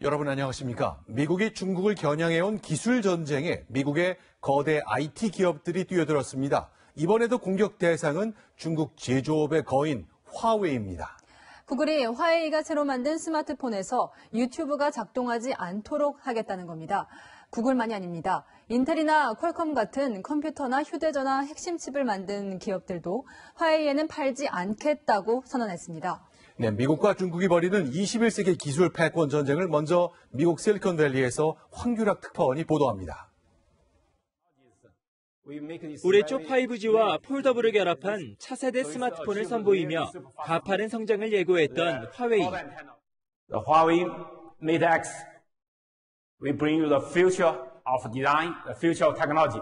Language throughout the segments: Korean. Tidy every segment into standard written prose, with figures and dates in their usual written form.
여러분 안녕하십니까? 미국이 중국을 겨냥해온 기술 전쟁에 미국의 거대 IT 기업들이 뛰어들었습니다. 이번에도 공격 대상은 중국 제조업의 거인 화웨이입니다. 구글이 화웨이가 새로 만든 스마트폰에서 유튜브가 작동하지 않도록 하겠다는 겁니다. 구글만이 아닙니다. 인텔이나 퀄컴 같은 컴퓨터나 휴대전화 핵심 칩을 만든 기업들도 화웨이에는 팔지 않겠다고 선언했습니다. 네, 미국과 중국이 벌이는 21세기 기술 패권 전쟁을 먼저 미국 실리콘밸리에서 황규락 특파원이 보도합니다. 올해 초 5G와 폴더블을 결합한 차세대 스마트폰을 선보이며 가파른 성장을 예고했던 화웨이. The Huawei Mate X, we bring you the future of design, the future of technology.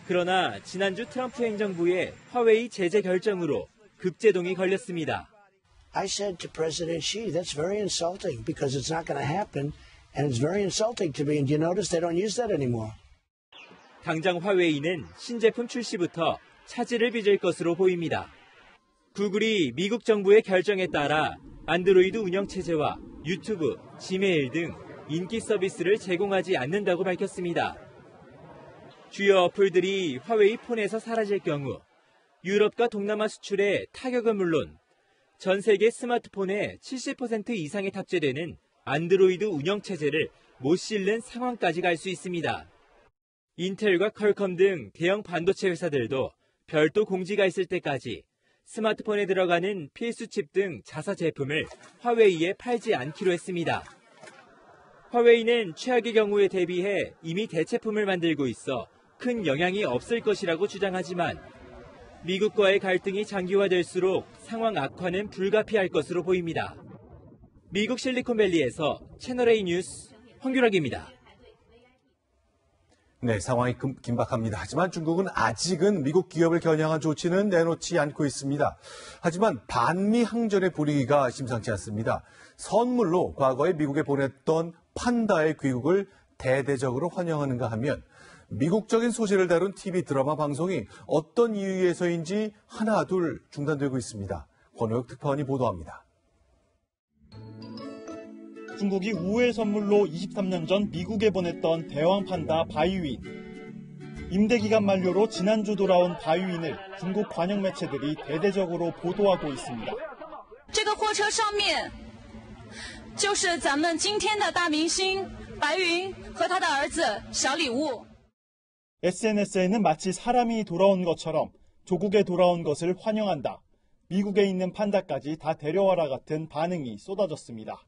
그러나 지난주 트럼프 행정부의 화웨이 제재 결정으로 급제동이 걸렸습니다. I said to President Xi, that's very insulting because it's not going to happen, and it's very insulting to me. And you notice they don't use that anymore. 당장 화웨이는 신제품 출시부터 차질을 빚을 것으로 보입니다. 구글이 미국 정부의 결정에 따라 안드로이드 운영체제와 유튜브, 지메일 등 인기 서비스를 제공하지 않는다고 밝혔습니다. 주요 어플들이 화웨이 폰에서 사라질 경우 유럽과 동남아 수출에 타격은 물론 전 세계 스마트폰의 70% 이상에 탑재되는 안드로이드 운영체제를 못 실는 상황까지 갈 수 있습니다. 인텔과 퀄컴 등 대형 반도체 회사들도 별도 공지가 있을 때까지 스마트폰에 들어가는 필수칩 등 자사 제품을 화웨이에 팔지 않기로 했습니다. 화웨이는 최악의 경우에 대비해 이미 대체품을 만들고 있어 큰 영향이 없을 것이라고 주장하지만 미국과의 갈등이 장기화될수록 상황 악화는 불가피할 것으로 보입니다. 미국 실리콘밸리에서 채널A 뉴스 황규락입니다. 네, 상황이 긴박합니다. 하지만 중국은 아직은 미국 기업을 겨냥한 조치는 내놓지 않고 있습니다. 하지만 반미 항전의 분위기가 심상치 않습니다. 선물로 과거에 미국에 보냈던 판다의 귀국을 대대적으로 환영하는가 하면 미국적인 소재를 다룬 TV 드라마 방송이 어떤 이유에서인지 하나둘 중단되고 있습니다. 권호혁 특파원이 보도합니다. 중국이 우회 선물로 23년 전 미국에 보냈던 대왕 판다 바이윈. 임대기간 만료로 지난주 돌아온 바이윈을 중국 관영 매체들이 대대적으로 보도하고 있습니다. 这个货车上面就是咱们今天的大明星白云和他的儿子小礼物. SNS에는 마치 사람이 돌아온 것처럼 조국에 돌아온 것을 환영한다. 미국에 있는 판다까지 다 데려와라 같은 반응이 쏟아졌습니다.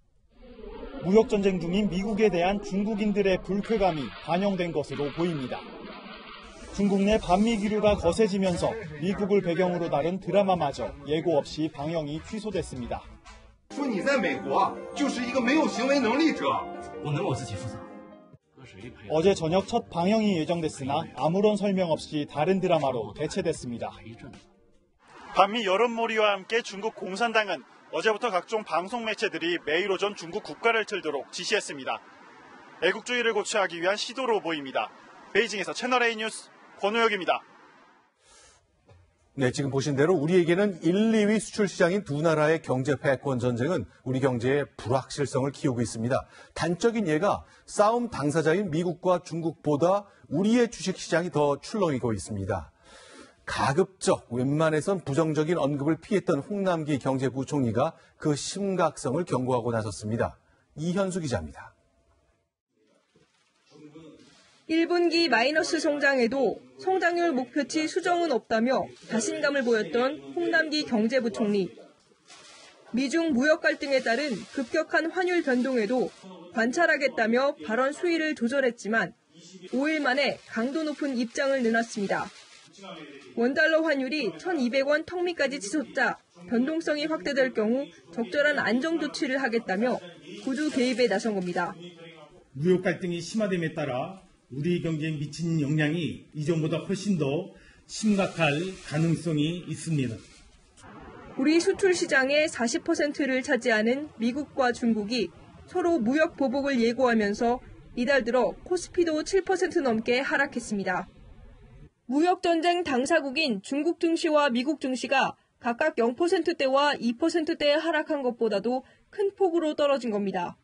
무역전쟁 중인 미국에 대한 중국인들의 불쾌감이 반영된 것으로 보입니다. 중국 내 반미 기류가 거세지면서 미국을 배경으로 다룬 드라마마저 예고 없이 방영이 취소됐습니다. 说你在美国就是一个没有行为能力者。我能为我自己负责。 어제 저녁 첫 방영이 예정됐으나 아무런 설명 없이 다른 드라마로 대체됐습니다. 반미 여론몰이와 함께 중국 공산당은 어제부터 각종 방송 매체들이 매일 오전 중국 국가를 틀도록 지시했습니다. 애국주의를 고취하기 위한 시도로 보입니다. 베이징에서 채널A 뉴스 권호혁입니다. 네, 지금 보신 대로 우리에게는 1, 2위 수출 시장인 두 나라의 경제 패권 전쟁은 우리 경제의 불확실성을 키우고 있습니다. 단적인 예가 싸움 당사자인 미국과 중국보다 우리의 주식 시장이 더 출렁이고 있습니다. 가급적 웬만해선 부정적인 언급을 피했던 홍남기 경제부총리가 그 심각성을 경고하고 나섰습니다. 이현수 기자입니다. 1분기 마이너스 성장에도 성장률 목표치 수정은 없다며 자신감을 보였던 홍남기 경제부총리. 미중 무역 갈등에 따른 급격한 환율 변동에도 관찰하겠다며 발언 수위를 조절했지만 5일 만에 강도 높은 입장을 내놨습니다. 원달러 환율이 1,200원 턱밑까지 치솟자 변동성이 확대될 경우 적절한 안정 조치를 하겠다며 구두 개입에 나선 겁니다. 무역 갈등이 심화됨에 따라 우리 경제에 미치는 영향이 이전보다 훨씬 더 심각할 가능성이 있습니다. 우리 수출 시장의 40%를 차지하는 미국과 중국이 서로 무역 보복을 예고하면서 이달 들어 코스피도 7% 넘게 하락했습니다. 무역전쟁 당사국인 중국 증시와 미국 증시가 각각 0%대와 2%대에 하락한 것보다도 큰 폭으로 떨어진 겁니다.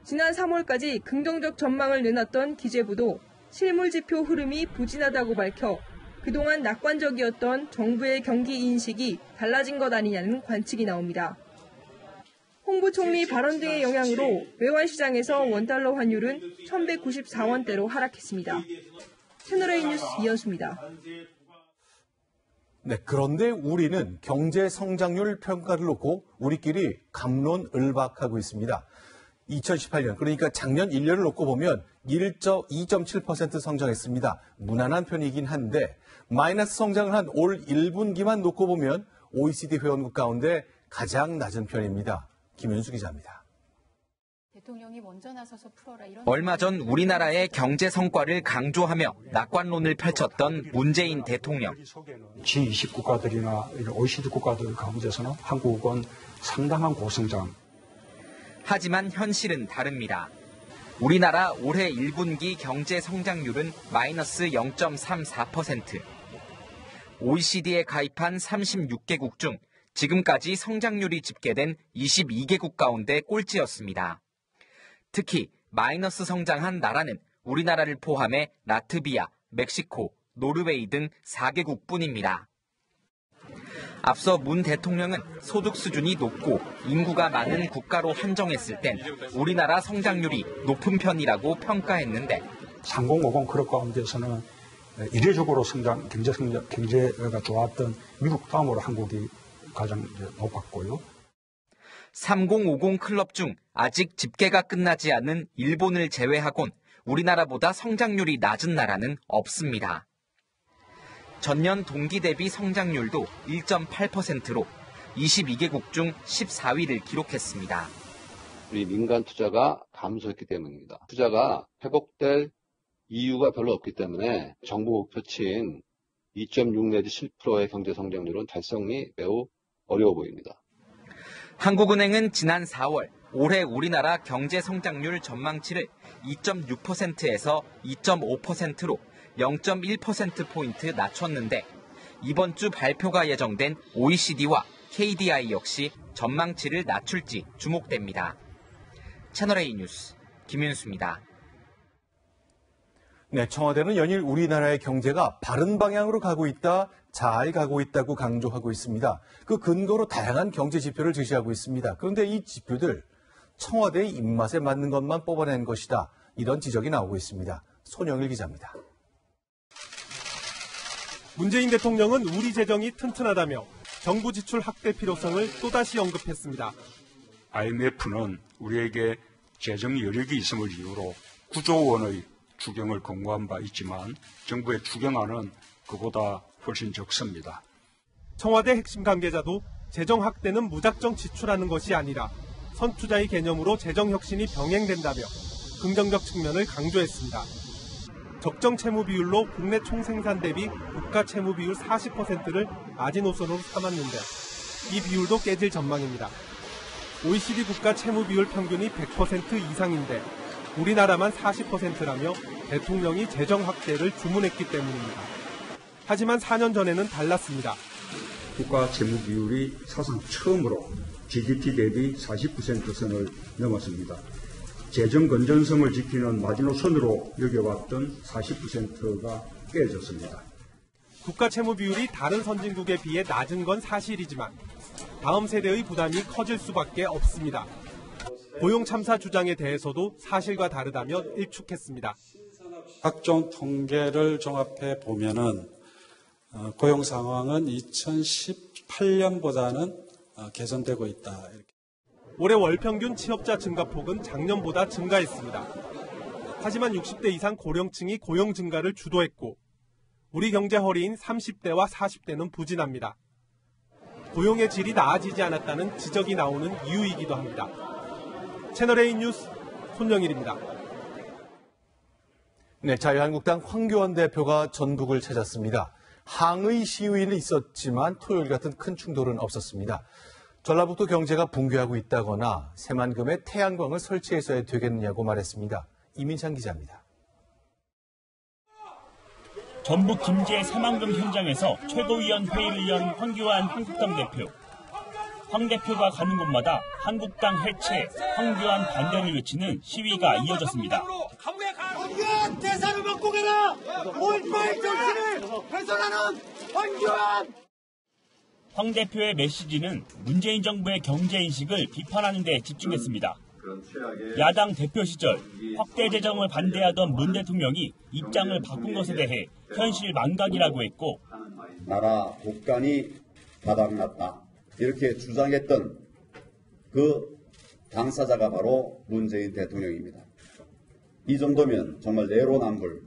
지난 3월까지 긍정적 전망을 내놨던 기재부도 실물 지표 흐름이 부진하다고 밝혀 그동안 낙관적이었던 정부의 경기 인식이 달라진 것 아니냐는 관측이 나옵니다. 홍 부총리 발언 등의 영향으로 외환시장에서 원달러 환율은 1,194원대로 하락했습니다. 채널A 뉴스 이현수입니다. 네, 그런데 우리는 경제 성장률 평가를 놓고 우리끼리 갑론을박하고 있습니다. 2018년, 그러니까 작년 1년을 놓고 보면 2.7% 성장했습니다. 무난한 편이긴 한데 마이너스 성장을 한 올 1분기만 놓고 보면 OECD 회원국 가운데 가장 낮은 편입니다. 김윤수 기자입니다. 대통령이 먼저 나서서 풀어라 이런 얼마 전 우리나라의 경제 성과를 강조하며 낙관론을 펼쳤던 문재인 대통령. G20 국가들이나 OECD 국가들 가운데서는 한국은 상당한 고성장. 하지만 현실은 다릅니다. 우리나라 올해 1분기 경제 성장률은 마이너스 0.34%. OECD에 가입한 36개국 중 지금까지 성장률이 집계된 22개국 가운데 꼴찌였습니다. 특히 마이너스 성장한 나라는 우리나라를 포함해 라트비아, 멕시코, 노르웨이 등 4개국뿐입니다. 앞서 문 대통령은 소득 수준이 높고 인구가 많은 국가로 한정했을 땐 우리나라 성장률이 높은 편이라고 평가했는데 3050 클럽 가운데서는 이례적으로 경제가 좋았던 미국 다음으로 한국이 가장 높았고요. 3050 클럽 중 아직 집계가 끝나지 않은 일본을 제외하곤 우리나라보다 성장률이 낮은 나라는 없습니다. 전년 동기 대비 성장률도 1.8%로 22개국 중 14위를 기록했습니다. 우리 민간 투자가 감소했기 때문입니다. 투자가 회복될 이유가 별로 없기 때문에 정부 목표치인 2.6 내지 7%의 경제 성장률은 달성이 매우 어려워 보입니다. 한국은행은 지난 4월 올해 우리나라 경제 성장률 전망치를 2.6%에서 2.5%로 0.1%포인트 낮췄는데 이번 주 발표가 예정된 OECD와 KDI 역시 전망치를 낮출지 주목됩니다. 채널A 뉴스 김윤수입니다. 네, 청와대는 연일 우리나라의 경제가 바른 방향으로 가고 있다, 잘 가고 있다고 강조하고 있습니다. 그 근거로 다양한 경제 지표를 제시하고 있습니다. 그런데 이 지표들 청와대의 입맛에 맞는 것만 뽑아낸 것이다. 이런 지적이 나오고 있습니다. 손영일 기자입니다. 문재인 대통령은 우리 재정이 튼튼하다며 정부 지출 확대 필요성을 또다시 언급했습니다. IMF는 우리에게 재정 여력이 있음을 이유로 9조 원의 추경을 권고한 바 있지만 정부의 추경안은 그보다 훨씬 적습니다. 청와대 핵심 관계자도 재정 확대는 무작정 지출하는 것이 아니라 선투자의 개념으로 재정 혁신이 병행된다며 긍정적 측면을 강조했습니다. 적정 채무 비율로 국내 총생산 대비 국가 채무 비율 40%를 마지노선으로 삼았는데 이 비율도 깨질 전망입니다. OECD 국가 채무 비율 평균이 100% 이상인데 우리나라만 40%라며 대통령이 재정 확대를 주문했기 때문입니다. 하지만 4년 전에는 달랐습니다. 국가 채무 비율이 사상 처음으로 GDP 대비 40% 선을 넘었습니다. 재정 건전성을 지키는 마지노선으로 여겨왔던 40%가 깨졌습니다. 국가 채무 비율이 다른 선진국에 비해 낮은 건 사실이지만 다음 세대의 부담이 커질 수밖에 없습니다. 고용 참사 주장에 대해서도 사실과 다르다며 일축했습니다. 각종 통계를 종합해 보면은 고용 상황은 2018년보다는 개선되고 있다. 올해 월 평균 취업자 증가폭은 작년보다 증가했습니다. 하지만 60대 이상 고령층이 고용 증가를 주도했고 우리 경제 허리인 30대와 40대는 부진합니다. 고용의 질이 나아지지 않았다는 지적이 나오는 이유이기도 합니다. 채널A 뉴스 손영일입니다. 네, 자유한국당 황교안 대표가 전북을 찾았습니다. 항의 시위는 있었지만 토요일 같은 큰 충돌은 없었습니다. 전라북도 경제가 붕괴하고 있다거나 새만금에 태양광을 설치했어야 되겠느냐고 말했습니다. 이민찬 기자입니다. 전북 김제 새만금 현장에서 최고위원 회의를 연 황교안 한국당 대표. 황 대표가 가는 곳마다 한국당 해체, 황교안 반대를 외치는 시위가 이어졌습니다. 황교안 대사를 먹고 가라! 올바의 정신을 훼손하는 황교안! 황 대표의 메시지는 문재인 정부의 경제인식을 비판하는 데 집중했습니다. 야당 대표 시절 확대 재정을 반대하던 문 대통령이 입장을 바꾼 것에 대해 현실 망각이라고 했고, 나라 국간이 바닥났다 이렇게 주장했던 그 당사자가 바로 문재인 대통령입니다. 이 정도면 정말 내로남불,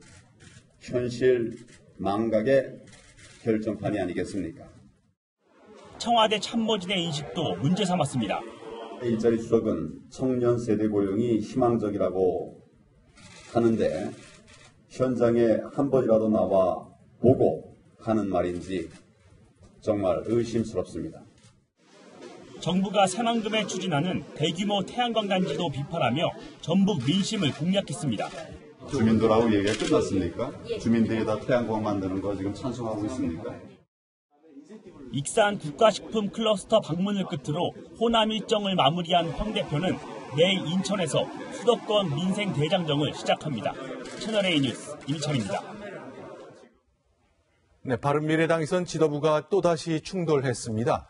현실 망각의 결정판이 아니겠습니까? 청와대 참모진의 인식도 문제 삼았습니다. 일자리 추적은 청년 세대 고용이 희망적이라고 하는데 현장에 한 번이라도 나와 보고 하는 말인지 정말 의심스럽습니다. 정부가 새만금에 추진하는 대규모 태양광단지도 비판하며 전북 민심을 공략했습니다. 주민들하고 얘기가 끝났습니까? 주민들이 다 태양광 만드는 거 지금 찬성하고 있습니까? 익산 국가식품 클러스터 방문을 끝으로 호남 일정을 마무리한 황 대표는 내일 인천에서 수도권 민생 대장정을 시작합니다. 채널A 뉴스 임찬입니다. 네, 바른미래당에선 지도부가 또다시 충돌했습니다.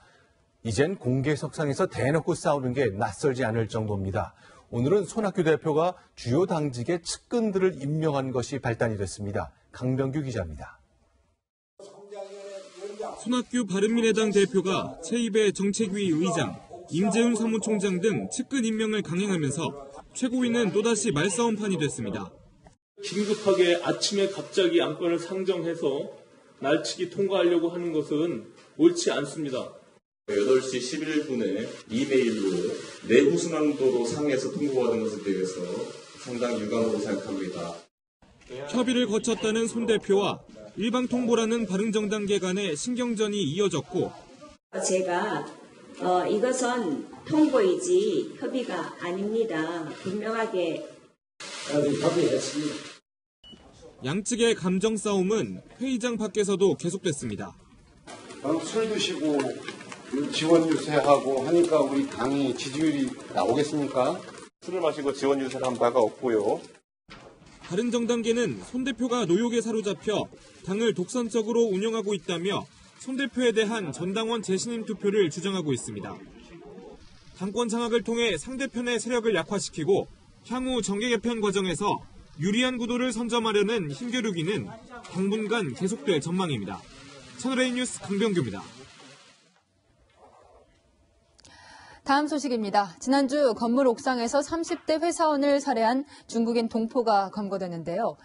이젠 공개석상에서 대놓고 싸우는 게 낯설지 않을 정도입니다. 오늘은 손학규 대표가 주요 당직의 측근들을 임명한 것이 발단이 됐습니다. 강병규 기자입니다. 손학규 바른미래당 대표가 최입의 정책위 의장, 임재훈 사무총장 등 측근 임명을 강행하면서 최고위는 또다시 말싸움판이 됐습니다. 긴급하게 아침에 갑자기 안건을 상정해서 날치기 통과하려고 하는 것은 옳지 않습니다. 8시 11분에 이메일로 내부 순항도로 상에서 통보가 된 것에 대해서 상당히 유감으로 생각합니다. 협의를 거쳤다는 손 대표와 일방통보라는 바른정당계 간의 신경전이 이어졌고, 제가 이것은 통보이지 협의가 아닙니다. 분명하게 협의했습니다. 양측의 감정 싸움은 회의장 밖에서도 계속됐습니다. 술 드시고 지원 유세하고 하니까 우리 당이 지지율이 나오겠습니까? 술을 마시고 지원 유세를 한 바가 없고요. 바른정당계는 손 대표가 노욕에 사로잡혀 당을 독선적으로 운영하고 있다며 손 대표에 대한 전당원 재신임 투표를 주장하고 있습니다. 당권 장악을 통해 상대편의 세력을 약화시키고 향후 정계 개편 과정에서 유리한 구도를 선점하려는 힘겨루기는 당분간 계속될 전망입니다. 채널A 뉴스 강병규입니다. 다음 소식입니다. 지난주 건물 옥상에서 30대 회사원을 살해한 중국인 동포가 검거됐는데요.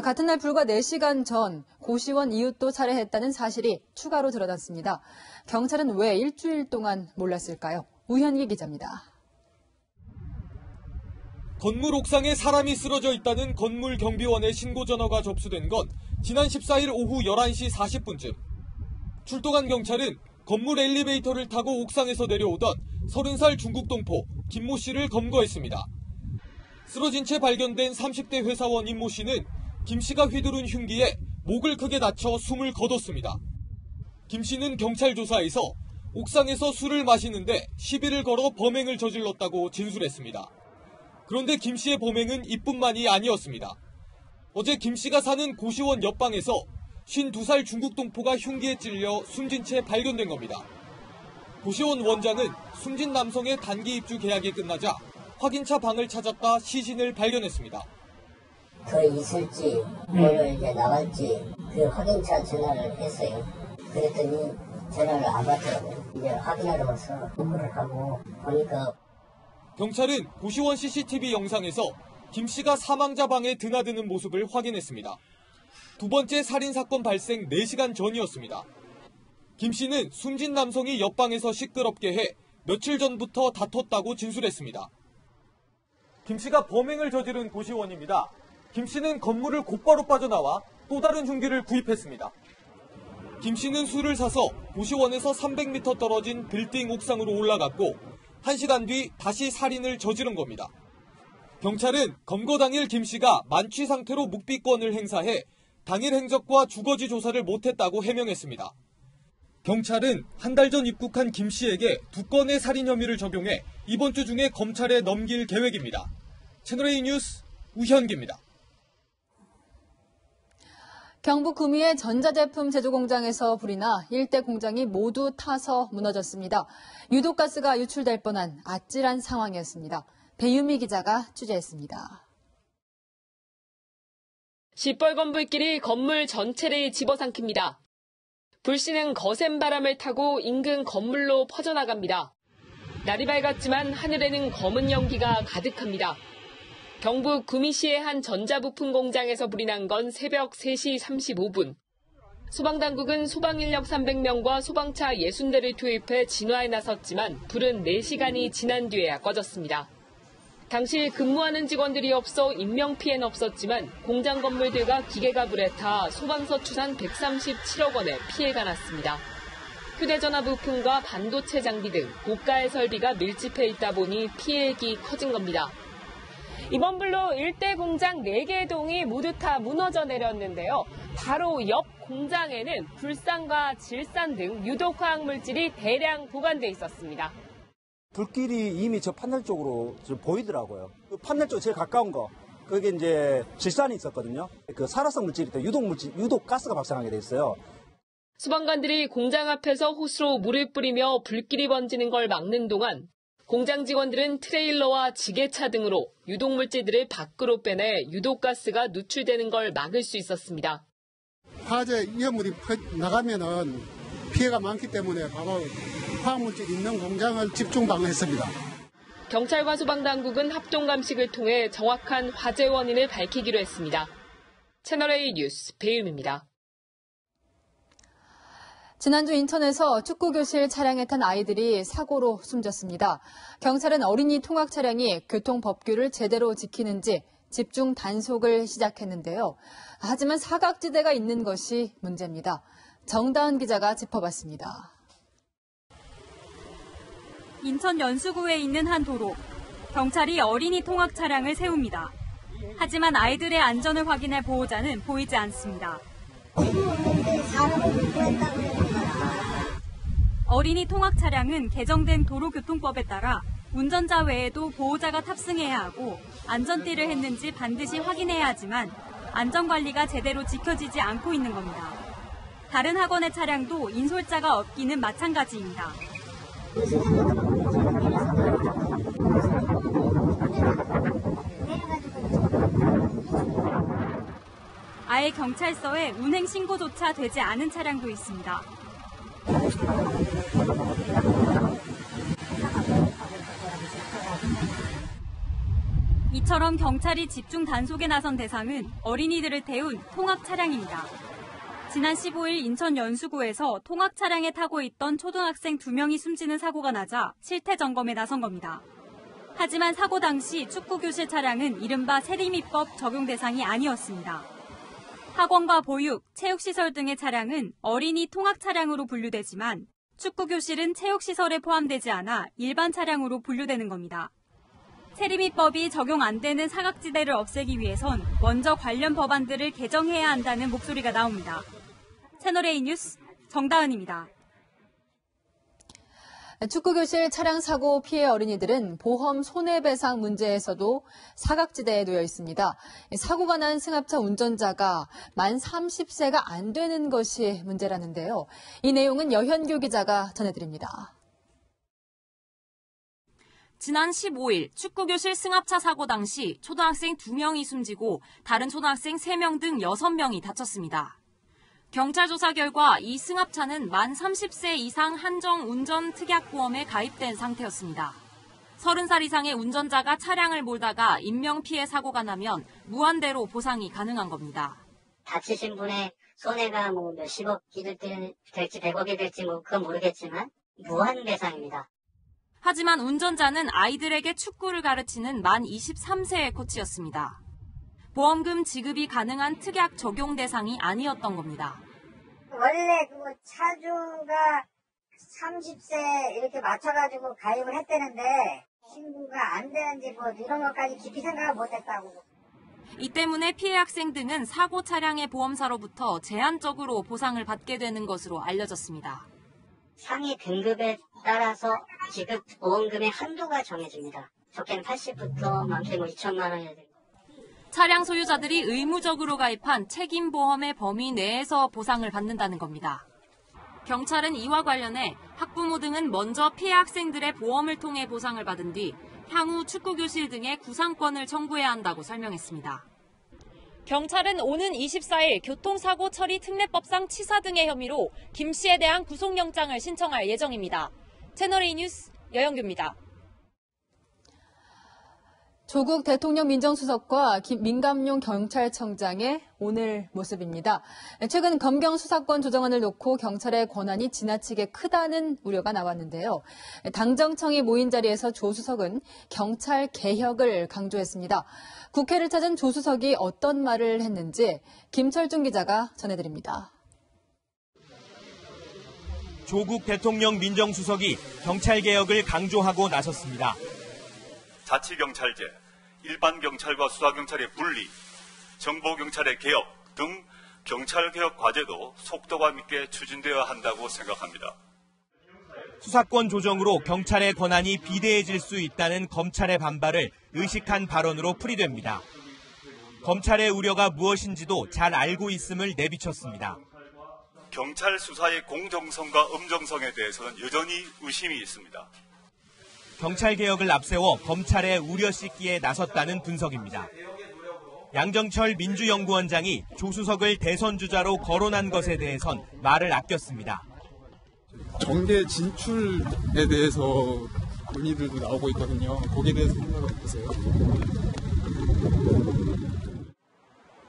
같은 날 불과 4시간 전 고시원 이웃도 살해했다는 사실이 추가로 드러났습니다. 경찰은 왜 일주일 동안 몰랐을까요? 우현기 기자입니다. 건물 옥상에 사람이 쓰러져 있다는 건물 경비원의 신고 전화가 접수된 건 지난 14일 오후 11시 40분쯤. 출동한 경찰은 건물 엘리베이터를 타고 옥상에서 내려오던 30살 중국 동포 김모 씨를 검거했습니다. 쓰러진 채 발견된 30대 회사원 임모 씨는 김 씨가 휘두른 흉기에 목을 크게 다쳐 숨을 거뒀습니다. 김 씨는 경찰 조사에서 옥상에서 술을 마시는데 시비를 걸어 범행을 저질렀다고 진술했습니다. 그런데 김 씨의 범행은 이뿐만이 아니었습니다. 어제 김 씨가 사는 고시원 옆방에서 52살 중국 동포가 흉기에 찔려 숨진 채 발견된 겁니다. 고시원 원장은 숨진 남성의 단기 입주 계약이 끝나자 확인차 방을 찾았다 시신을 발견했습니다. 있을지, 오늘 이제 나갈지 그 확인차 전화를 했어요. 그랬더니 전화를 안 받더라고요. 이제 확인하러 와서 복구를 하고 보니까 경찰은 고시원 CCTV 영상에서 김 씨가 사망자 방에 드나드는 모습을 확인했습니다. 두 번째 살인사건 발생 4시간 전이었습니다. 김 씨는 숨진 남성이 옆방에서 시끄럽게 해 며칠 전부터 다퉜다고 진술했습니다. 김 씨가 범행을 저지른 고시원입니다. 김 씨는 건물을 곧바로 빠져나와 또 다른 흉기를 구입했습니다. 김 씨는 술을 사서 고시원에서 300m 떨어진 빌딩 옥상으로 올라갔고 1시간 뒤 다시 살인을 저지른 겁니다. 경찰은 검거 당일 김 씨가 만취 상태로 묵비권을 행사해 당일 행적과 주거지 조사를 못했다고 해명했습니다. 경찰은 한 달 전 입국한 김 씨에게 2건의 살인 혐의를 적용해 이번 주 중에 검찰에 넘길 계획입니다. 채널A 뉴스 우현기입니다. 경북 구미의 전자제품 제조 공장에서 불이 나 일대 공장이 모두 타서 무너졌습니다. 유독가스가 유출될 뻔한 아찔한 상황이었습니다. 배유미 기자가 취재했습니다. 시뻘건 불길이 건물 전체를 집어삼킵니다. 불씨는 거센 바람을 타고 인근 건물로 퍼져나갑니다. 날이 밝았지만 하늘에는 검은 연기가 가득합니다. 경북 구미시의 한 전자부품 공장에서 불이 난 건 새벽 3시 35분. 소방당국은 소방인력 300명과 소방차 60대를 투입해 진화에 나섰지만 불은 4시간이 지난 뒤에야 꺼졌습니다. 당시 근무하는 직원들이 없어 인명피해는 없었지만 공장 건물들과 기계가 불에 타 소방서 추산 137억 원의 피해가 났습니다. 휴대전화 부품과 반도체 장비 등 고가의 설비가 밀집해 있다 보니 피해액이 커진 겁니다. 이번 불로 일대 공장 4개 동이 모두 다 무너져 내렸는데요. 바로 옆 공장에는 불상과 질산 등 유독화학 물질이 대량 보관돼 있었습니다. 불길이 이미 저 판넬 쪽으로 보이더라고요. 그 판넬 쪽 제일 가까운 거, 거기 이제 질산이 있었거든요. 그 살아성 물질이 유독가스가 발생하게 돼 있어요. 소방관들이 공장 앞에서 호스로 물을 뿌리며 불길이 번지는 걸 막는 동안 공장 직원들은 트레일러와 지게차 등으로 유독물질들을 밖으로 빼내 유독가스가 누출되는 걸 막을 수 있었습니다. 화재 위험물이 나가면은 피해가 많기 때문에 바로 화학물질 있는 공장을 집중 방어했습니다. 경찰과 소방당국은 합동감식을 통해 정확한 화재 원인을 밝히기로 했습니다. 채널A 뉴스 배유미입니다. 지난주 인천에서 축구교실 차량에 탄 아이들이 사고로 숨졌습니다. 경찰은 어린이 통학 차량이 교통법규를 제대로 지키는지 집중 단속을 시작했는데요. 하지만 사각지대가 있는 것이 문제입니다. 정다은 기자가 짚어봤습니다. 인천 연수구에 있는 한 도로. 경찰이 어린이 통학 차량을 세웁니다. 하지만 아이들의 안전을 확인할 보호자는 보이지 않습니다. 어린이 통학 차량은 개정된 도로교통법에 따라 운전자 외에도 보호자가 탑승해야 하고 안전띠를 했는지 반드시 확인해야 하지만 안전관리가 제대로 지켜지지 않고 있는 겁니다. 다른 학원의 차량도 인솔자가 없기는 마찬가지입니다. 아예 경찰서에 운행 신고조차 되지 않은 차량도 있습니다. 이처럼 경찰이 집중 단속에 나선 대상은 어린이들을 태운 통학 차량입니다. 지난 15일 인천 연수구에서 통학 차량에 타고 있던 초등학생 2명이 숨지는 사고가 나자 실태 점검에 나선 겁니다. 하지만 사고 당시 축구교실 차량은 이른바 세리미법 적용 대상이 아니었습니다. 학원과 보육, 체육시설 등의 차량은 어린이 통학 차량으로 분류되지만 축구교실은 체육시설에 포함되지 않아 일반 차량으로 분류되는 겁니다. 세리미법이 적용 안 되는 사각지대를 없애기 위해선 먼저 관련 법안들을 개정해야 한다는 목소리가 나옵니다. 채널A 뉴스 정다은입니다. 축구교실 차량 사고 피해 어린이들은 보험 손해배상 문제에서도 사각지대에 놓여 있습니다. 사고가 난 승합차 운전자가 만 30세가 안 되는 것이 문제라는데요. 이 내용은 여현규 기자가 전해드립니다. 지난 15일 축구교실 승합차 사고 당시 초등학생 2명이 숨지고 다른 초등학생 3명 등 6명이 다쳤습니다. 경찰 조사 결과 이 승합차는 만 30세 이상 한정 운전 특약보험에 가입된 상태였습니다. 30살 이상의 운전자가 차량을 몰다가 인명피해 사고가 나면 무한대로 보상이 가능한 겁니다. 다치신 분의 손해가 몇십억이 될지 100억이 될지 그건 모르겠지만 무한배상입니다. 하지만 운전자는 아이들에게 축구를 가르치는 만 23세의 코치였습니다. 보험금 지급이 가능한 특약 적용 대상이 아니었던 겁니다. 원래 그 차주가 30세 이렇게 맞춰가지고 가입을 했다는데 신고가 안 되는지 이런 것까지 깊이 생각을 못했다고. 이 때문에 피해 학생 등은 사고 차량의 보험사로부터 제한적으로 보상을 받게 되는 것으로 알려졌습니다. 상위 등급에 따라서 지급 보험금의 한도가 정해집니다. 적게는 80부터 많게는 2천만 원이 됩니다. 차량 소유자들이 의무적으로 가입한 책임보험의 범위 내에서 보상을 받는다는 겁니다. 경찰은 이와 관련해 학부모 등은 먼저 피해 학생들의 보험을 통해 보상을 받은 뒤 향후 축구교실 등의 구상권을 청구해야 한다고 설명했습니다. 경찰은 오는 24일 교통사고 처리 특례법상 치사 등의 혐의로 김 씨에 대한 구속영장을 신청할 예정입니다. 채널A 뉴스 여영규입니다. 조국 대통령 민정수석과 민감용 경찰청장의 오늘 모습입니다. 최근 검경 수사권 조정안을 놓고 경찰의 권한이 지나치게 크다는 우려가 나왔는데요. 당정청이 모인 자리에서 조 수석은 경찰 개혁을 강조했습니다. 국회를 찾은 조 수석이 어떤 말을 했는지 김철중 기자가 전해드립니다. 조국 대통령 민정수석이 경찰 개혁을 강조하고 나섰습니다. 자치경찰제, 일반경찰과 수사경찰의 분리, 정보경찰의 개혁 등 경찰개혁 과제도 속도감 있게 추진되어야 한다고 생각합니다. 수사권 조정으로 경찰의 권한이 비대해질 수 있다는 검찰의 반발을 의식한 발언으로 풀이됩니다. 검찰의 우려가 무엇인지도 잘 알고 있음을 내비쳤습니다. 경찰 수사의 공정성과 엄정성에 대해서는 여전히 의심이 있습니다. 경찰 개혁을 앞세워 검찰의 우려 씻기에 나섰다는 분석입니다. 양정철 민주연구원장이 조 수석을 대선 주자로 거론한 것에 대해선 말을 아꼈습니다. 정계 진출에 대해서 논의들도 나오고 있거든요. 거기에 대해서 생각은 어떠세요?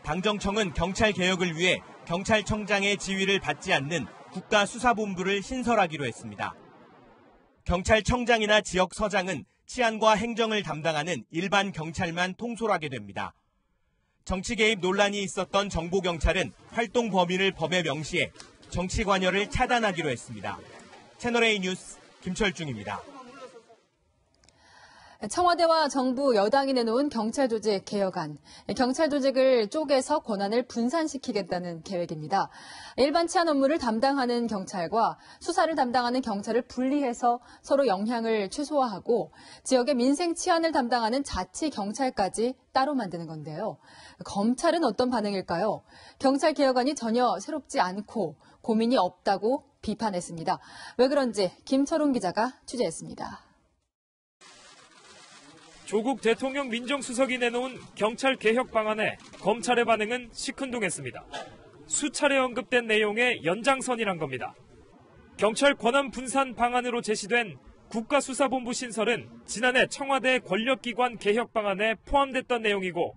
당정청은 경찰 개혁을 위해 경찰청장의 지휘를 받지 않는 국가수사본부를 신설하기로 했습니다. 경찰청장이나 지역서장은 치안과 행정을 담당하는 일반 경찰만 통솔하게 됩니다. 정치 개입 논란이 있었던 정보경찰은 활동 범위를 법에 명시해 정치 관여를 차단하기로 했습니다. 채널A 뉴스 김철중입니다. 청와대와 정부 여당이 내놓은 경찰 조직 개혁안. 경찰 조직을 쪼개서 권한을 분산시키겠다는 계획입니다. 일반 치안 업무를 담당하는 경찰과 수사를 담당하는 경찰을 분리해서 서로 영향을 최소화하고 지역의 민생 치안을 담당하는 자치 경찰까지 따로 만드는 건데요. 검찰은 어떤 반응일까요? 경찰 개혁안이 전혀 새롭지 않고 고민이 없다고 비판했습니다. 왜 그런지 김철웅 기자가 취재했습니다. 조국 대통령 민정수석이 내놓은 경찰 개혁 방안에 검찰의 반응은 시큰둥했습니다. 수차례 언급된 내용의 연장선이란 겁니다. 경찰 권한 분산 방안으로 제시된 국가수사본부 신설은 지난해 청와대 권력기관 개혁 방안에 포함됐던 내용이고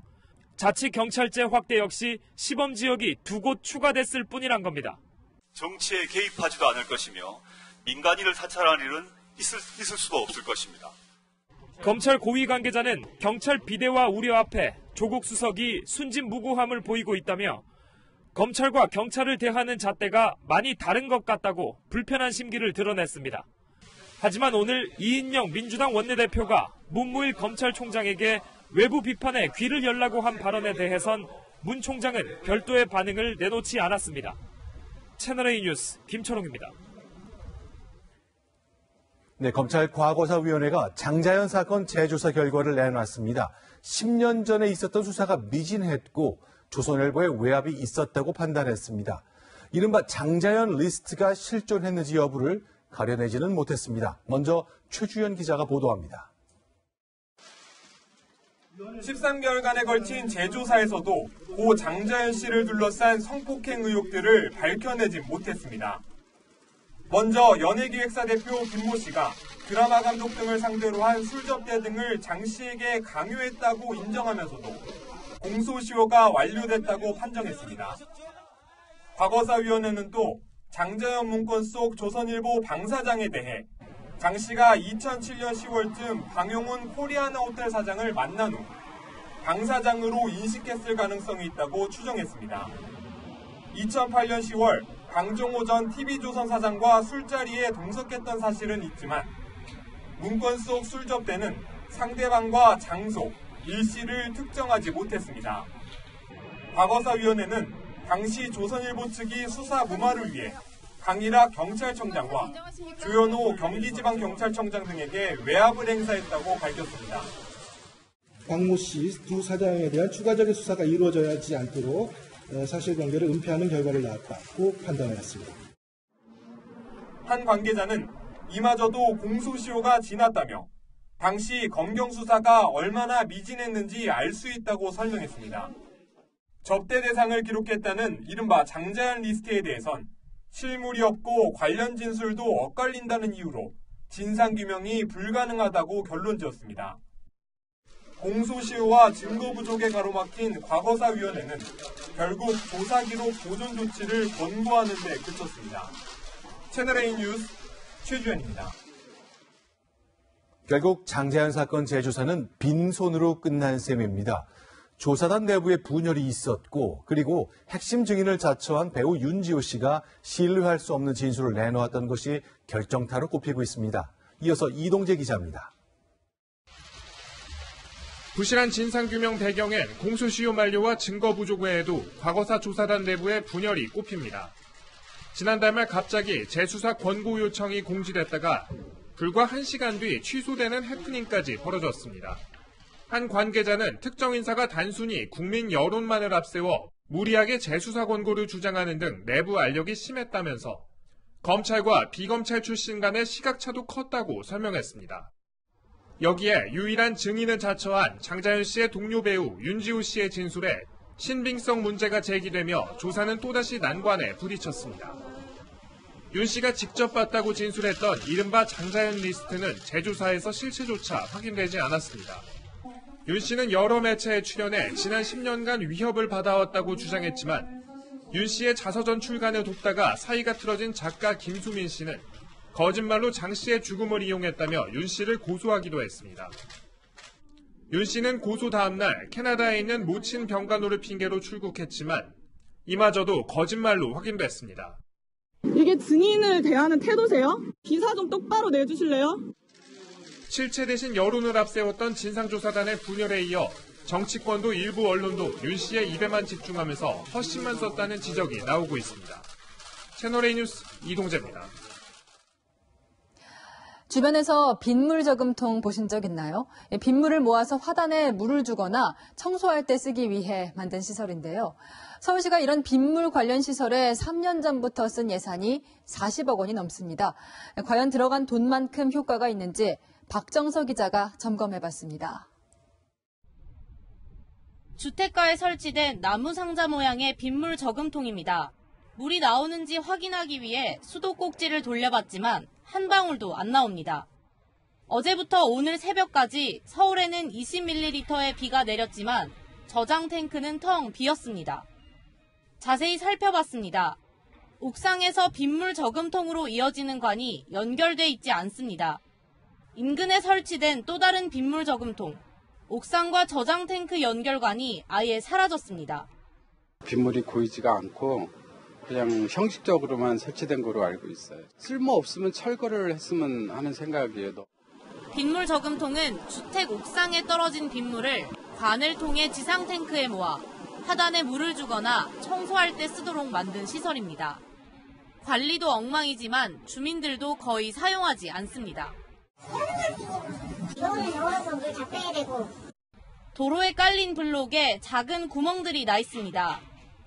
자치경찰제 확대 역시 시범지역이 2곳 추가됐을 뿐이란 겁니다. 정치에 개입하지도 않을 것이며 민간인을 사찰할 일은 있을 수도 없을 것입니다. 검찰 고위 관계자는 경찰 비대화 우려 앞에 조국 수석이 순진무구함을 보이고 있다며 검찰과 경찰을 대하는 잣대가 많이 다른 것 같다고 불편한 심기를 드러냈습니다. 하지만 오늘 이인영 민주당 원내대표가 문무일 검찰총장에게 외부 비판에 귀를 열라고 한 발언에 대해선 문 총장은 별도의 반응을 내놓지 않았습니다. 채널A 뉴스 김철웅입니다. 네, 검찰 과거사위원회가 장자연 사건 재조사 결과를 내놨습니다. 10년 전에 있었던 수사가 미진했고 조선일보에 외압이 있었다고 판단했습니다. 이른바 장자연 리스트가 실존했는지 여부를 가려내지는 못했습니다. 먼저 최주연 기자가 보도합니다. 13개월간에 걸친 재조사에서도 고 장자연 씨를 둘러싼 성폭행 의혹들을 밝혀내지 못했습니다. 먼저 연예기획사 대표 김모 씨가 드라마 감독 등을 상대로 한 술접대 등을 장 씨에게 강요했다고 인정하면서도 공소시효가 완료됐다고 판정했습니다. 과거사위원회는 또 장자연 문건 속 조선일보 방사장에 대해 장 씨가 2007년 10월쯤 방용훈 코리아나 호텔 사장을 만난 후 방사장으로 인식했을 가능성이 있다고 추정했습니다. 2008년 10월 강종호 전 TV조선 사장과 술자리에 동석했던 사실은 있지만 문건 속 술접대는 상대방과 장소, 일시를 특정하지 못했습니다. 과거사위원회는 당시 조선일보 측이 수사 무마를 위해 강일학 경찰청장과 조현호 경기지방경찰청장 등에게 외압을 행사했다고 밝혔습니다. 박모 씨 두 사장에 대한 추가적인 수사가 이루어져야지 않도록 사실관계를 은폐하는 결과를 낳았다고 판단하였습니다. 한 관계자는 이마저도 공소시효가 지났다며 당시 검경 수사가 얼마나 미진했는지 알 수 있다고 설명했습니다. 접대 대상을 기록했다는 이른바 장자연 리스트에 대해선 실물이 없고 관련 진술도 엇갈린다는 이유로 진상규명이 불가능하다고 결론지었습니다. 공소시효와 증거 부족에 가로막힌 과거사위원회는 결국 조사기록 보존 조치를 권고하는 데 그쳤습니다. 채널A 뉴스 최주현입니다. 결국 장자연 사건 재조사는 빈손으로 끝난 셈입니다. 조사단 내부에 분열이 있었고 그리고 핵심 증인을 자처한 배우 윤지호 씨가 신뢰할 수 없는 진술을 내놓았던 것이 결정타로 꼽히고 있습니다. 이어서 이동재 기자입니다. 부실한 진상규명 배경엔 공소시효 만료와 증거 부족 외에도 과거사 조사단 내부의 분열이 꼽힙니다. 지난달 말 갑자기 재수사 권고 요청이 공지됐다가 불과 1시간 뒤 취소되는 해프닝까지 벌어졌습니다. 한 관계자는 특정 인사가 단순히 국민 여론만을 앞세워 무리하게 재수사 권고를 주장하는 등 내부 알력이 심했다면서 검찰과 비검찰 출신 간의 시각차도 컸다고 설명했습니다. 여기에 유일한 증인을 자처한 장자연 씨의 동료 배우 윤지호 씨의 진술에 신빙성 문제가 제기되며 조사는 또다시 난관에 부딪혔습니다. 윤 씨가 직접 봤다고 진술했던 이른바 장자연 리스트는 재조사에서 실체조차 확인되지 않았습니다. 윤 씨는 여러 매체에 출연해 지난 10년간 위협을 받아왔다고 주장했지만 윤 씨의 자서전 출간을 돕다가 사이가 틀어진 작가 김수민 씨는 거짓말로 장 씨의 죽음을 이용했다며 윤 씨를 고소하기도 했습니다. 윤 씨는 고소 다음날 캐나다에 있는 모친 병간호를 핑계로 출국했지만 이마저도 거짓말로 확인됐습니다. 이게 증인을 대하는 태도세요? 기사 좀 똑바로 내주실래요? 실체 대신 여론을 앞세웠던 진상조사단의 분열에 이어 정치권도 일부 언론도 윤 씨의 입에만 집중하면서 헛심만 썼다는 지적이 나오고 있습니다. 채널A 뉴스 이동재입니다. 주변에서 빗물 저금통 보신 적 있나요? 빗물을 모아서 화단에 물을 주거나 청소할 때 쓰기 위해 만든 시설인데요. 서울시가 이런 빗물 관련 시설에 3년 전부터 쓴 예산이 40억 원이 넘습니다. 과연 들어간 돈만큼 효과가 있는지 박정서 기자가 점검해봤습니다. 주택가에 설치된 나무 상자 모양의 빗물 저금통입니다. 물이 나오는지 확인하기 위해 수도꼭지를 돌려봤지만 한 방울도 안 나옵니다. 어제부터 오늘 새벽까지 서울에는 20ml의 비가 내렸지만 저장 탱크는 텅 비었습니다. 자세히 살펴봤습니다. 옥상에서 빗물 저금통으로 이어지는 관이 연결돼 있지 않습니다. 인근에 설치된 또 다른 빗물 저금통, 옥상과 저장 탱크 연결관이 아예 사라졌습니다. 빗물이 고이지가 않고 그냥 형식적으로만 설치된 거로 알고 있어요. 쓸모없으면 철거를 했으면 하는 생각이에요. 빗물 저금통은 주택 옥상에 떨어진 빗물을 관을 통해 지상 탱크에 모아 하단에 물을 주거나 청소할 때 쓰도록 만든 시설입니다. 관리도 엉망이지만 주민들도 거의 사용하지 않습니다. 도로에 깔린 블록에 작은 구멍들이 나 있습니다.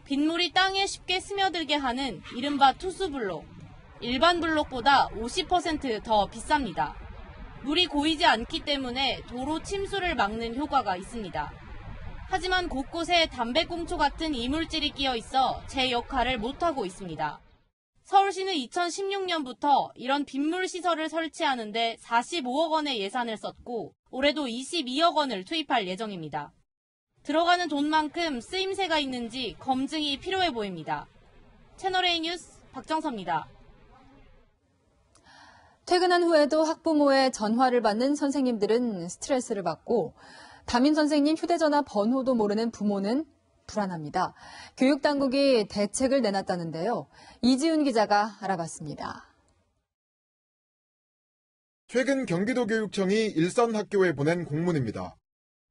빗물이 땅에 쉽게 스며들게 하는 이른바 투수블록. 일반 블록보다 50% 더 비쌉니다. 물이 고이지 않기 때문에 도로 침수를 막는 효과가 있습니다. 하지만 곳곳에 담배꽁초 같은 이물질이 끼어 있어 제 역할을 못하고 있습니다. 서울시는 2016년부터 이런 빗물 시설을 설치하는데 45억 원의 예산을 썼고 올해도 22억 원을 투입할 예정입니다. 들어가는 돈만큼 쓰임새가 있는지 검증이 필요해 보입니다. 채널A 뉴스 박정서입니다. 퇴근한 후에도 학부모의 전화를 받는 선생님들은 스트레스를 받고 담임 선생님 휴대전화 번호도 모르는 부모는 불안합니다. 교육당국이 대책을 내놨다는데요. 이지훈 기자가 알아봤습니다. 최근 경기도교육청이 일선 학교에 보낸 공문입니다.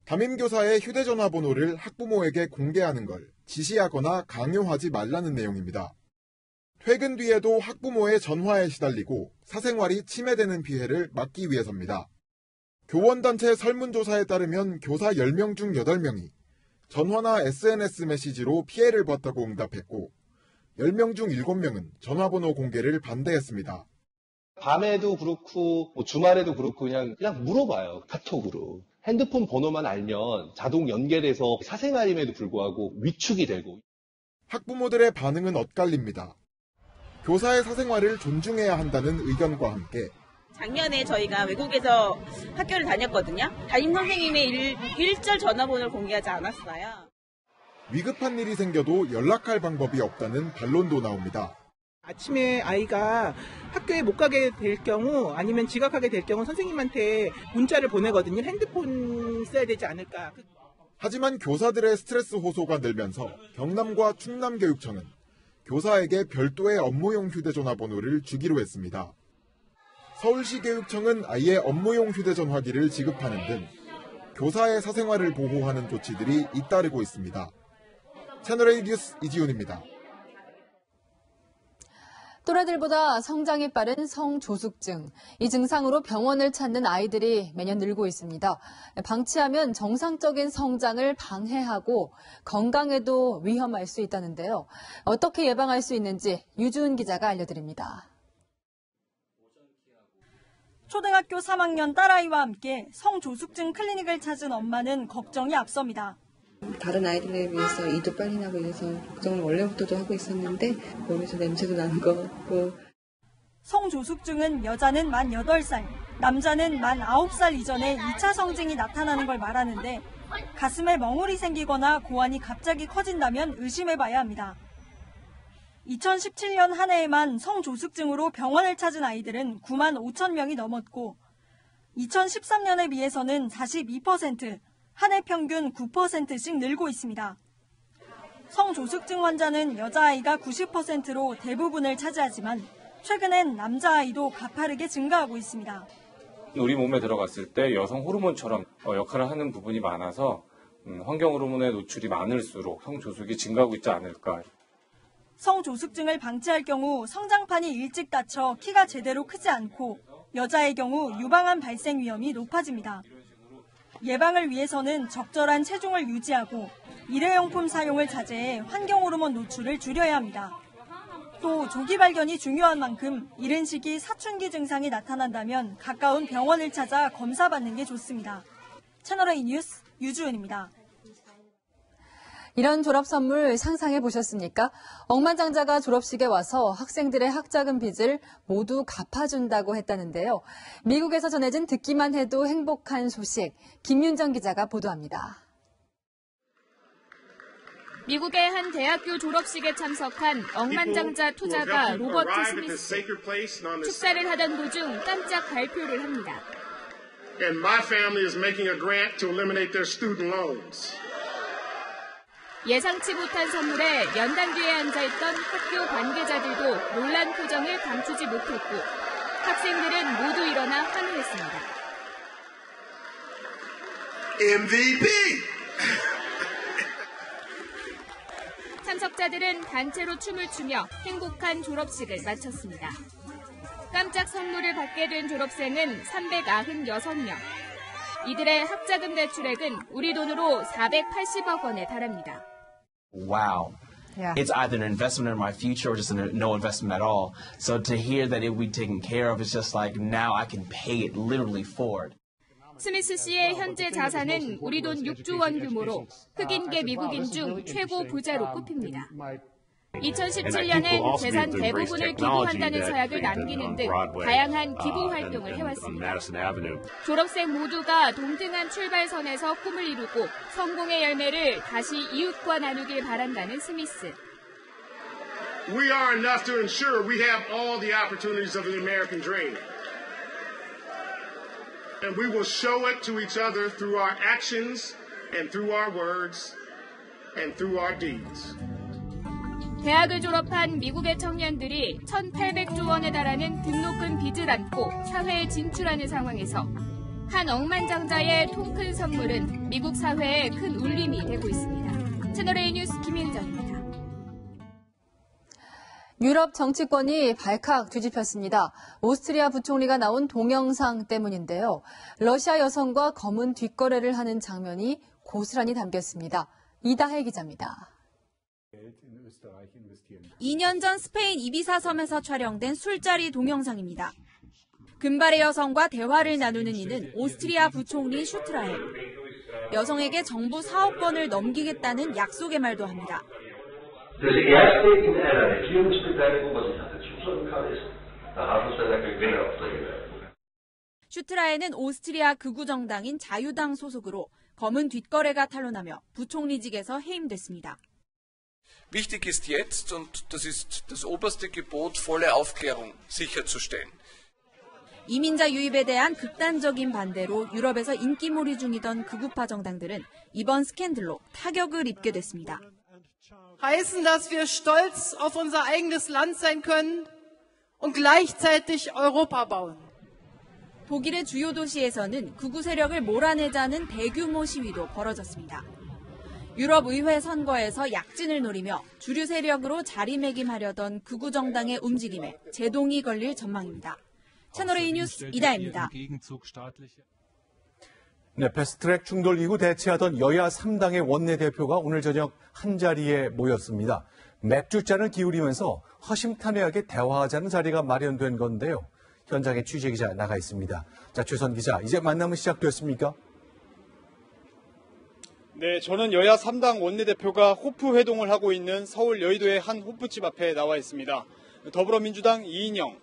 담임교사의 휴대전화 번호를 학부모에게 공개하는 걸 지시하거나 강요하지 말라는 내용입니다. 퇴근 뒤에도 학부모의 전화에 시달리고 사생활이 침해되는 피해를 막기 위해서입니다. 교원단체 설문조사에 따르면 교사 10명 중 8명이 전화나 SNS 메시지로 피해를 봤다고 응답했고 10명 중 7명은 전화번호 공개를 반대했습니다. 밤에도 그렇고 주말에도 그렇고 그냥 물어봐요. 카톡으로. 핸드폰 번호만 알면 자동 연결해서 사생활임에도 불구하고 위축이 되고. 학부모들의 반응은 엇갈립니다. 교사의 사생활을 존중해야 한다는 의견과 함께 작년에 저희가 외국에서 학교를 다녔거든요. 담임 선생님의 일절 전화번호를 공개하지 않았어요. 위급한 일이 생겨도 연락할 방법이 없다는 반론도 나옵니다. 아침에 아이가 학교에 못 가게 될 경우 아니면 지각하게 될 경우 선생님한테 문자를 보내거든요. 핸드폰 써야 되지 않을까. 하지만 교사들의 스트레스 호소가 늘면서 경남과 충남교육청은 교사에게 별도의 업무용 휴대전화 번호를 주기로 했습니다. 서울시 교육청은 아예 업무용 휴대전화기를 지급하는 등 교사의 사생활을 보호하는 조치들이 잇따르고 있습니다. 채널A 뉴스 이지훈입니다. 또래들보다 성장이 빠른 성조숙증. 이 증상으로 병원을 찾는 아이들이 매년 늘고 있습니다. 방치하면 정상적인 성장을 방해하고 건강에도 위험할 수 있다는데요. 어떻게 예방할 수 있는지 유주은 기자가 알려드립니다. 초등학교 3학년 딸아이와 함께 성조숙증 클리닉을 찾은 엄마는 걱정이 앞섭니다. 다른 아이들에 비해서 이도 빨리 나고 이래서 걱정을 원래부터도 하고 있었는데 몸에서 냄새도 나는 것 같고. 성조숙증은 여자는 만 8살, 남자는 만 9살 이전에 2차 성징이 나타나는 걸 말하는데 가슴에 멍울이 생기거나 고환이 갑자기 커진다면 의심해봐야 합니다. 2017년 한 해에만 성조숙증으로 병원을 찾은 아이들은 9만 5천 명이 넘었고 2013년에 비해서는 42%, 한 해 평균 9%씩 늘고 있습니다. 성조숙증 환자는 여자아이가 90%로 대부분을 차지하지만 최근엔 남자아이도 가파르게 증가하고 있습니다. 우리 몸에 들어갔을 때 여성 호르몬처럼 역할을 하는 부분이 많아서 환경 호르몬의 노출이 많을수록 성조숙이 증가하고 있지 않을까. 성조숙증을 방치할 경우 성장판이 일찍 닫혀 키가 제대로 크지 않고 여자의 경우 유방암 발생 위험이 높아집니다. 예방을 위해서는 적절한 체중을 유지하고 일회용품 사용을 자제해 환경 호르몬 노출을 줄여야 합니다. 또 조기 발견이 중요한 만큼 이른 시기 사춘기 증상이 나타난다면 가까운 병원을 찾아 검사받는 게 좋습니다. 채널A 뉴스 유주은입니다. 이런 졸업 선물 상상해 보셨습니까? 억만장자가 졸업식에 와서 학생들의 학자금 빚을 모두 갚아준다고 했다는데요. 미국에서 전해진 듣기만 해도 행복한 소식, 김윤정 기자가 보도합니다. 미국의 한 대학교 졸업식에 참석한 억만장자 투자가 로버트 스미스. 축사를 하던 도중 깜짝 발표를 합니다. And my family is making a grant to eliminate their student loans. 예상치 못한 선물에 연단 뒤에 앉아있던 학교 관계자들도 놀란 표정을 감추지 못했고 학생들은 모두 일어나 환호했습니다. MVP! 참석자들은 단체로 춤을 추며 행복한 졸업식을 마쳤습니다. 깜짝 선물을 받게 된 졸업생은 396명. 이들의 학자금 대출액은 우리 돈으로 480억 원에 달합니다. Wow. Yeah. It's either an investment in my future or just no investment at all. So to hear that it will be taken care of is just like now I can pay it literally forward. 스미스 씨의 현재 자산은 우리 돈 6조 원 규모로 흑인계 미국인 중 최고 부자로 꼽힙니다. 2017년엔 재산 대부분을 기부한다는 서약을 남기는 등 다양한 기부 활동을 해왔습니다. 졸업생 모두가 동등한 출발선에서 꿈을 이루고 성공의 열매를 다시 이웃과 나누길 바란다는 스미스. We are enough to ensure we have all the opportunities of the American dream. And we will show it to each other through our actions and through our words and through our deeds. 대학을 졸업한 미국의 청년들이 1,800조 원에 달하는 등록금 빚을 안고 사회에 진출하는 상황에서 한 억만장자의 통 큰 선물은 미국 사회에 큰 울림이 되고 있습니다. 채널A 뉴스 김윤정입니다. 유럽 정치권이 발칵 뒤집혔습니다. 오스트리아 부총리가 나온 동영상 때문인데요. 러시아 여성과 검은 뒷거래를 하는 장면이 고스란히 담겼습니다. 이다혜 기자입니다. 2년 전 스페인 이비사 섬에서 촬영된 술자리 동영상입니다. 금발의 여성과 대화를 나누는 이는 오스트리아 부총리 슈트라헬. 여성에게 정부 사업권을 넘기겠다는 약속의 말도 합니다. 슈트라헬은 오스트리아 극우 정당인 자유당 소속으로 검은 뒷거래가 탄로나며 부총리직에서 해임됐습니다. Wichtig ist jetzt, und das ist das oberste Gebot, volle Aufklärung sicherzustellen. 이민자 유입에 대한 극단적인 반대로 유럽에서 인기몰이 중이던 극우파 정당들은 이번 스캔들로 타격을 입게 됐습니다. heißen, dass wir stolz auf unser eigenes Land sein können und gleichzeitig Europa bauen. 독일의 주요 도시에서는 극우 세력을 몰아내자는 대규모 시위도 벌어졌습니다. 유럽의회 선거에서 약진을 노리며 주류 세력으로 자리매김하려던 극우 정당의 움직임에 제동이 걸릴 전망입니다. 채널A 뉴스 이다혜입니다. 네, 패스트트랙 충돌 이후 대치하던 여야 3당의 원내대표가 오늘 저녁 한자리에 모였습니다. 맥주잔을 기울이면서 허심탄회하게 대화하자는 자리가 마련된 건데요. 현장에 취재기자 나가 있습니다. 자, 최선 기자, 이제 만남은 시작됐습니까? 네, 저는 여야 3당 원내대표가 호프 회동을 하고 있는 서울 여의도의 한 호프집 앞에 나와 있습니다. 더불어민주당 이인영,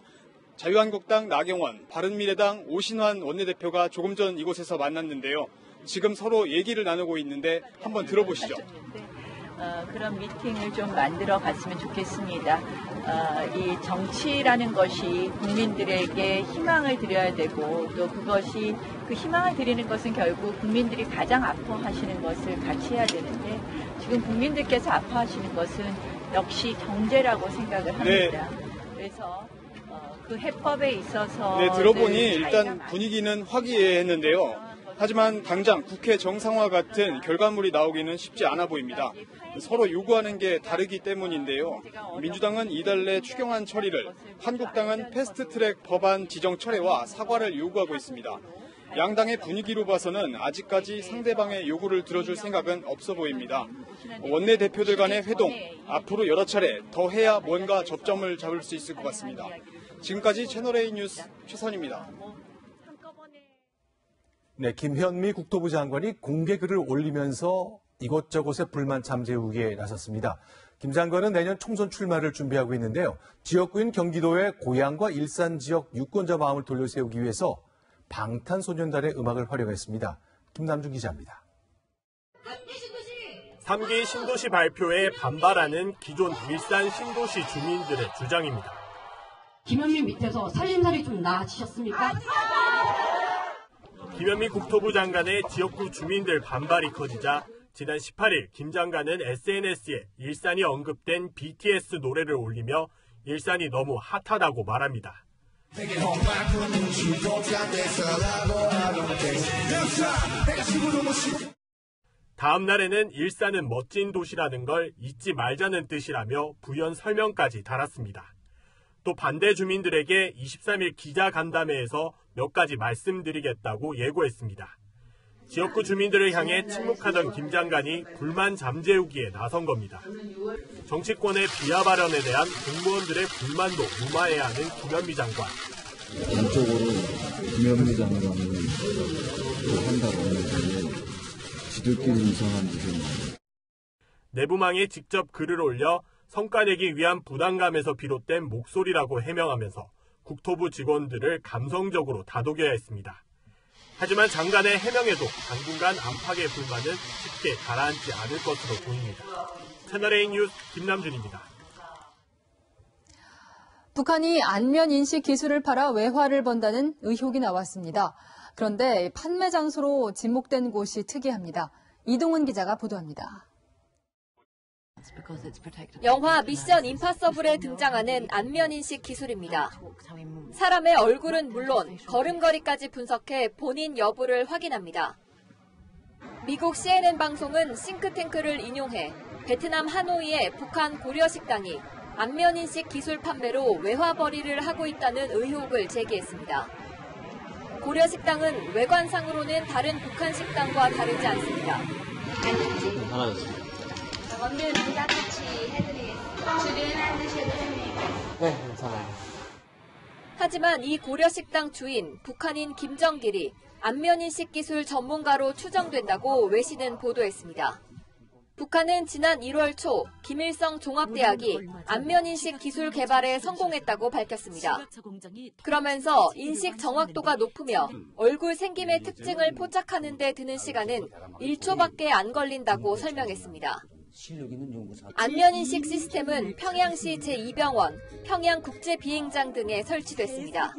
자유한국당 나경원, 바른미래당 오신환 원내대표가 조금 전 이곳에서 만났는데요. 지금 서로 얘기를 나누고 있는데 한번 들어보시죠. 그런 미팅을 좀 만들어 갔으면 좋겠습니다. 이 정치라는 것이 국민들에게 희망을 드려야 되고 또 그것이 그 희망을 드리는 것은 결국 국민들이 가장 아파하시는 것을 같이 해야 되는데 지금 국민들께서 아파하시는 것은 역시 경제라고 생각을 합니다. 네. 그래서 그 해법에 있어서 들어보니 일단 분위기는 화기애애했는데요. 하지만 당장 국회 정상화 같은 결과물이 나오기는 쉽지 않아 보입니다. 서로 요구하는 게 다르기 때문인데요. 민주당은 이달 내 추경안 처리를, 한국당은 패스트트랙 법안 지정 철회와 사과를 요구하고 있습니다. 양당의 분위기로 봐서는 아직까지 상대방의 요구를 들어줄 생각은 없어 보입니다. 원내대표들 간의 회동, 앞으로 여러 차례 더 해야 뭔가 접점을 잡을 수 있을 것 같습니다. 지금까지 채널A 뉴스 최선입니다. 네, 김현미 국토부 장관이 공개 글을 올리면서 이곳저곳에 불만 잠재우기에 나섰습니다. 김 장관은 내년 총선 출마를 준비하고 있는데요. 지역구인 경기도의 고향과 일산 지역 유권자 마음을 돌려세우기 위해서 방탄소년단의 음악을 활용했습니다. 김남준 기자입니다. 3기 신도시 발표에 반발하는 기존 일산 신도시 주민들의 주장입니다. 김현미 밑에서 살림살이 좀 나아지셨습니까? 김현미 국토부 장관의 지역구 주민들 반발이 커지자 지난 18일 김 장관은 SNS에 일산이 언급된 BTS 노래를 올리며 일산이 너무 핫하다고 말합니다. 다음 날에는 일산은 멋진 도시라는 걸 잊지 말자는 뜻이라며 부연 설명까지 달았습니다. 또 반대 주민들에게 23일 기자간담회에서 몇 가지 말씀드리겠다고 예고했습니다. 지역구 주민들을 향해 침묵하던 김 장관이 불만 잠재우기에 나선 겁니다. 정치권의 비하 발언에 대한 공무원들의 불만도 무마해야 하는 김현미 장관. 전적으로 김현미 장관을 한다고 하면 지들끼리 이상한 짓입니다. 내부망에 직접 글을 올려 성과내기 위한 부담감에서 비롯된 목소리라고 해명하면서 국토부 직원들을 감성적으로 다독여야 했습니다. 하지만 장관의 해명에도 당분간 안팎의 불만은 쉽게 가라앉지 않을 것으로 보입니다. 채널A 뉴스 김남준입니다. 북한이 안면 인식 기술을 팔아 외화를 번다는 의혹이 나왔습니다. 그런데 판매 장소로 지목된 곳이 특이합니다. 이동은 기자가 보도합니다. 영화 미션 임파서블에 등장하는 안면인식 기술입니다. 사람의 얼굴은 물론 걸음걸이까지 분석해 본인 여부를 확인합니다. 미국 CNN 방송은 싱크탱크를 인용해 베트남 하노이의 북한 고려 식당이 안면인식 기술 판매로 외화벌이를 하고 있다는 의혹을 제기했습니다. 고려식당은 외관상으로는 다른 북한 식당과 다르지 않습니다. 원래는 똑같이 해드리겠습니다. 주류는 안 드셔도 됩니다. 네, 괜찮아요. 하지만 이 고려식당 주인 북한인 김정길이 안면인식 기술 전문가로 추정된다고 외신은 보도했습니다. 북한은 지난 1월 초 김일성 종합대학이 안면인식 기술 개발에 성공했다고 밝혔습니다. 그러면서 인식 정확도가 높으며 얼굴 생김의 특징을 포착하는 데 드는 시간은 1초밖에 안 걸린다고 설명했습니다. 안면인식 시스템은 평양시 제2병원, 평양국제비행장 등에 설치됐습니다.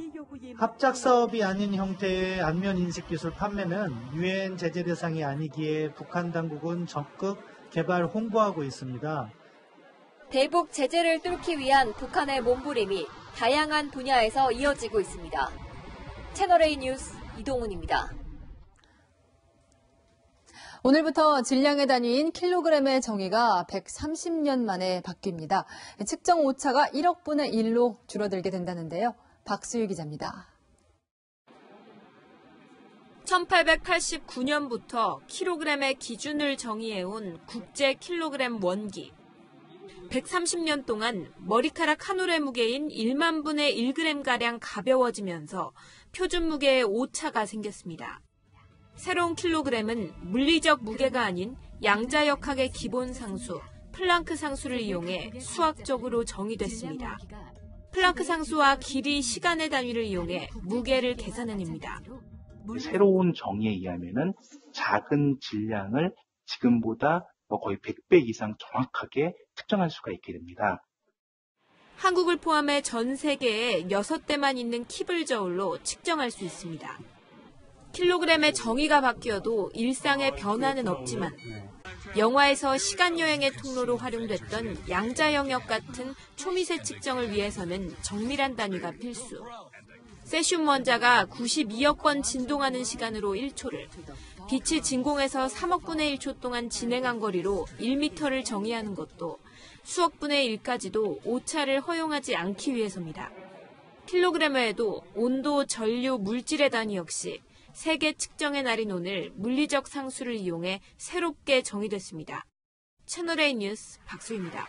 합작 사업이 아닌 형태의 안면인식 기술 판매는 유엔 제재 대상이 아니기에 북한 당국은 적극 개발 홍보하고 있습니다. 대북 제재를 뚫기 위한 북한의 몸부림이 다양한 분야에서 이어지고 있습니다. 채널A 뉴스 이동훈입니다. 오늘부터 질량의 단위인 킬로그램의 정의가 130년 만에 바뀝니다. 측정 오차가 1억분의 1로 줄어들게 된다는데요. 박수유 기자입니다. 1889년부터 킬로그램의 기준을 정의해온 국제 킬로그램 원기. 130년 동안 머리카락 한 올의 무게인 1만 분의 1g가량 가벼워지면서 표준 무게의 오차가 생겼습니다. 새로운 킬로그램은 물리적 무게가 아닌 양자역학의 기본 상수, 플랑크 상수를 이용해 수학적으로 정의됐습니다. 플랑크 상수와 길이 시간의 단위를 이용해 무게를 계산해냅니다. 새로운 정의에 의하면은 작은 질량을 지금보다 거의 100배 이상 정확하게 측정할 수가 있게 됩니다. 한국을 포함해 전 세계에 6대만 있는 킵을 저울로 측정할 수 있습니다. 킬로그램의 정의가 바뀌어도 일상에 변화는 없지만 영화에서 시간여행의 통로로 활용됐던 양자영역 같은 초미세 측정을 위해서는 정밀한 단위가 필수. 세슘 원자가 92억 번 진동하는 시간으로 1초를, 빛이 진공에서 3억 분의 1초 동안 진행한 거리로 1m를 정의하는 것도 수억 분의 1까지도 오차를 허용하지 않기 위해서입니다. 킬로그램 외에도 온도, 전류, 물질의 단위 역시 세계 측정의 날인 오늘 물리적 상수를 이용해 새롭게 정의됐습니다. 채널A 뉴스 박수입니다.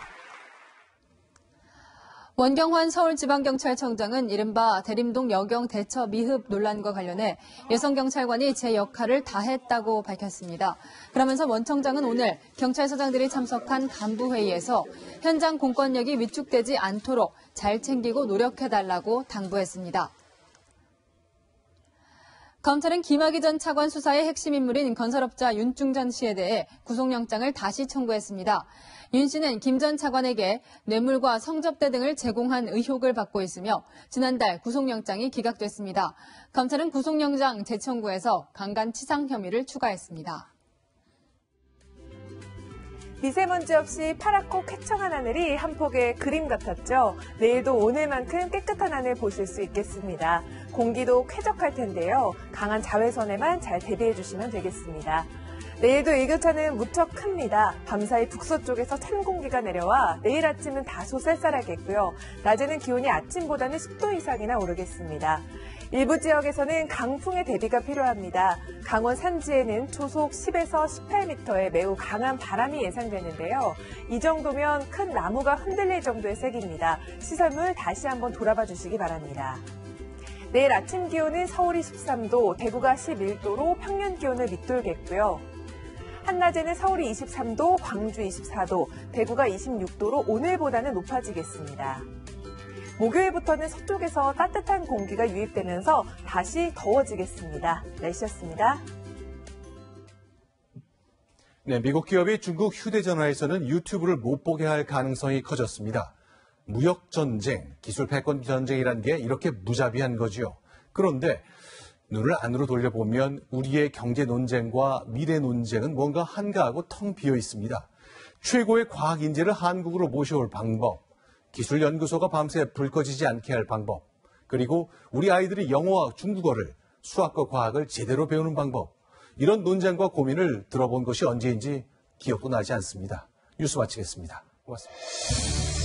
원경환 서울지방경찰청장은 이른바 대림동 여경 대처 미흡 논란과 관련해 여성경찰관이 제 역할을 다했다고 밝혔습니다. 그러면서 원 청장은 오늘 경찰서장들이 참석한 간부회의에서 현장 공권력이 위축되지 않도록 잘 챙기고 노력해달라고 당부했습니다. 검찰은 김학의 전 차관 수사의 핵심 인물인 건설업자 윤중전 씨에 대해 구속영장을 다시 청구했습니다. 윤 씨는 김 전 차관에게 뇌물과 성접대 등을 제공한 의혹을 받고 있으며 지난달 구속영장이 기각됐습니다. 검찰은 구속영장 재청구에서 강간치상 혐의를 추가했습니다. 미세먼지 없이 파랗고 쾌청한 하늘이 한 폭의 그림 같았죠. 내일도 오늘만큼 깨끗한 하늘 보실 수 있겠습니다. 공기도 쾌적할 텐데요. 강한 자외선에만 잘 대비해 주시면 되겠습니다. 내일도 일교차는 무척 큽니다. 밤사이 북서쪽에서 찬 공기가 내려와 내일 아침은 다소 쌀쌀하겠고요. 낮에는 기온이 아침보다는 10도 이상이나 오르겠습니다. 일부 지역에서는 강풍의 대비가 필요합니다. 강원 산지에는 초속 10에서 18m의 매우 강한 바람이 예상되는데요. 이 정도면 큰 나무가 흔들릴 정도의 세기입니다. 시설물 다시 한번 돌아봐 주시기 바랍니다. 내일 아침 기온은 서울이 13도, 대구가 11도로 평년 기온을 밑돌겠고요. 한낮에는 서울이 23도, 광주 24도, 대구가 26도로 오늘보다는 높아지겠습니다. 목요일부터는 서쪽에서 따뜻한 공기가 유입되면서 다시 더워지겠습니다. 날씨였습니다. 네, 미국 기업이 중국 휴대전화에서는 유튜브를 못 보게 할 가능성이 커졌습니다. 무역전쟁, 기술 패권 전쟁이란 게 이렇게 무자비한 거지요. 그런데 눈을 안으로 돌려보면 우리의 경제 논쟁과 미래 논쟁은 뭔가 한가하고 텅 비어 있습니다. 최고의 과학 인재를 한국으로 모셔올 방법, 기술연구소가 밤새 불 꺼지지 않게 할 방법, 그리고 우리 아이들이 영어와 중국어를, 수학과 과학을 제대로 배우는 방법, 이런 논쟁과 고민을 들어본 것이 언제인지 기억도 나지 않습니다. 뉴스 마치겠습니다. 고맙습니다.